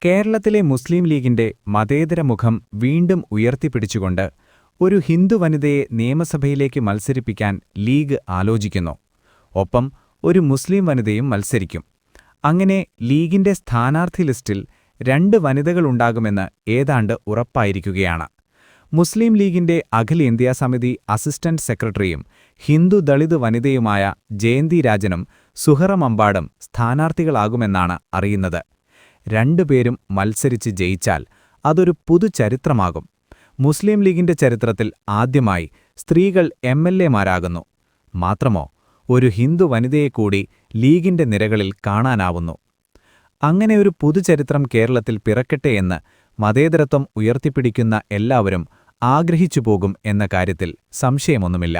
കേരളത്തിലെ മുസ്ലിം ലീഗിന്റെ മതേതര മുഖം വീണ്ടും ഉയർത്തിപ്പിടിച്ചുകൊണ്ട് ഒരു ഹിന്ദു വനിതയെ നിയമസഭയിലേക്ക് മത്സരിപ്പിക്കാൻ ലീഗ് ആലോചിക്കുന്നു. ഒപ്പം ഒരു മുസ്ലിം വനിതയും മത്സരിക്കും. അങ്ങനെ ലീഗിന്റെ സ്ഥാനാർത്ഥി ലിസ്റ്റിൽ 2 വനിതകളുണ്ടാകുമെന്ന് ഏതാണ്ട് ഉറപ്പായിരിക്കുകയാണ്. മുസ്ലിം ലീഗിന്റെ അഖിലേന്ത്യാ സമിതി അസിസ്റ്റന്റ് സെക്രട്ടറിയും ഹിന്ദു ദളിത് വനിതയുമായ ജയന്തി രാജനും സുഹറ മമ്പാടും സ്ഥാനാർത്ഥികളാകുമെന്നാണ് അറിയുന്നത്. 2 പേരും മത്സരിച്ച് ജയിച്ചാൽ അതൊരു പുതുചരിത്രമാകും. മുസ്ലിം ലീഗിന്റെ ചരിത്രത്തിൽ ആദ്യമായി സ്ത്രീകൾ എംഎൽഎമാരാകുന്നു. മാത്രമോ, ഒരു ഹിന്ദു വനിതയെക്കൂടി ലീഗിന്റെ നിരകളിൽ കാണാനാവുന്നു. അങ്ങനെ ഒരു പുതുചരിത്രം കേരളത്തിൽ പിറക്കട്ടെയെന്ന് മതേതരത്വം ഉയർത്തിപ്പിടിക്കുന്ന എല്ലാവരും ആഗ്രഹിച്ചുപോകും എന്ന കാര്യത്തിൽ സംശയമൊന്നുമില്ല.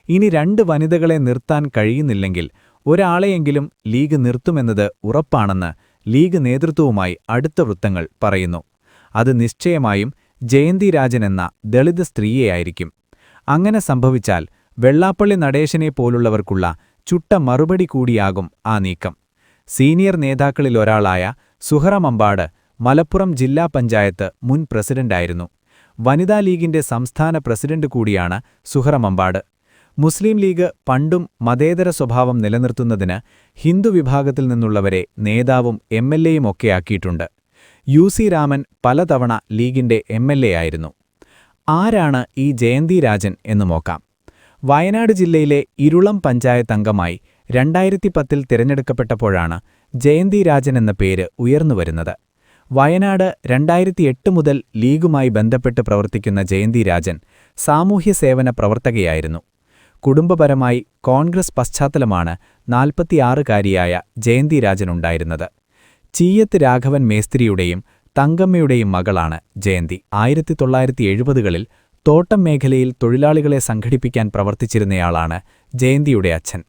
ഇനി 2 വനിതകളെ നിർത്താൻ കഴിയുന്നില്ലെങ്കിൽ ഒരാളെയെങ്കിലും ലീഗ് നിർത്തുമെന്നത് ഉറപ്പാണെന്ന് ലീഗ് നേതൃത്വവുമായി അടുത്ത വൃത്തങ്ങൾ പറയുന്നു. അത് നിശ്ചയമായും ജയന്തി രാജൻ എന്ന ദളിത് സ്ത്രീയെയായിരിക്കും. അങ്ങനെ സംഭവിച്ചാൽ വെള്ളാപ്പള്ളി നടേശനെപ്പോലുള്ളവർക്കുള്ള ചുട്ട മറുപടി കൂടിയാകും ആ നീക്കം. സീനിയർ നേതാക്കളിലൊരാളായ സുഹറ മമ്പാട് മലപ്പുറം ജില്ലാ പഞ്ചായത്ത് മുൻ പ്രസിഡന്റായിരുന്നു. വനിതാ ലീഗിന്റെ സംസ്ഥാന പ്രസിഡന്റ് കൂടിയാണ് സുഹറ മമ്പാട്. മുസ്ലിം ലീഗ് പണ്ടും മതേതര സ്വഭാവം നിലനിർത്തുന്നതിന് ഹിന്ദു വിഭാഗത്തിൽ നിന്നുള്ളവരെ നേതാവും എംഎൽഎയുമൊക്കെയാക്കിയിട്ടുണ്ട്. UC രാമൻ പലതവണ ലീഗിന്റെ എംഎൽഎ ആയിരുന്നു. ആരാണ് ഈ ജയന്തി രാജൻ എന്ന് നോക്കാം. വയനാട് ജില്ലയിലെ ഇരുളം പഞ്ചായത്ത് അംഗമായി 2010 തിരഞ്ഞെടുക്കപ്പെട്ടപ്പോഴാണ് ജയന്തി രാജൻ എന്ന പേര് ഉയർന്നുവരുന്നത്. വയനാട് 2008 മുതൽ ലീഗുമായി ബന്ധപ്പെട്ട് പ്രവർത്തിക്കുന്ന ജയന്തി രാജൻ സാമൂഹ്യ സേവന പ്രവർത്തകയായിരുന്നു. കുടുംബപരമായി കോൺഗ്രസ് പശ്ചാത്തലമാണ് 46കാരിയായ ജയന്തി രാജനുണ്ടായിരുന്നത്. ചീയത്ത് രാഘവൻ മേസ്ത്രിയുടെയും തങ്കമ്മയുടെയും മകളാണ് ജയന്തി. 1970കളിൽ തോട്ടം മേഖലയിൽ തൊഴിലാളികളെ സംഘടിപ്പിക്കാൻ പ്രവർത്തിച്ചിരുന്നയാളാണ് ജയന്തിയുടെ അച്ഛൻ.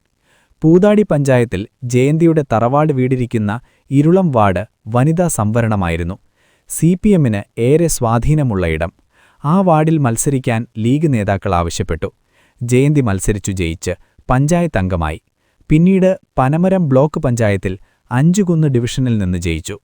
പൂതാടി പഞ്ചായത്തിൽ ജയന്തിയുടെ തറവാട് വീടിരിക്കുന്ന ഇരുളം വാർഡ് വനിതാ സംവരണമായിരുന്നു. CPMന് ഏറെ സ്വാധീനമുള്ള ഇടം. ആ വാർഡിൽ മത്സരിക്കാൻ ലീഗ് നേതാക്കൾ ആവശ്യപ്പെട്ടു. ജയന്തി മത്സരിച്ചു ജയിച്ച് പഞ്ചായത്ത് അംഗമായി. പിന്നീട് പനമരം ബ്ലോക്ക് പഞ്ചായത്തിൽ 5 കുന്ന് ഡിവിഷനിൽ നിന്ന് ജയിച്ചു.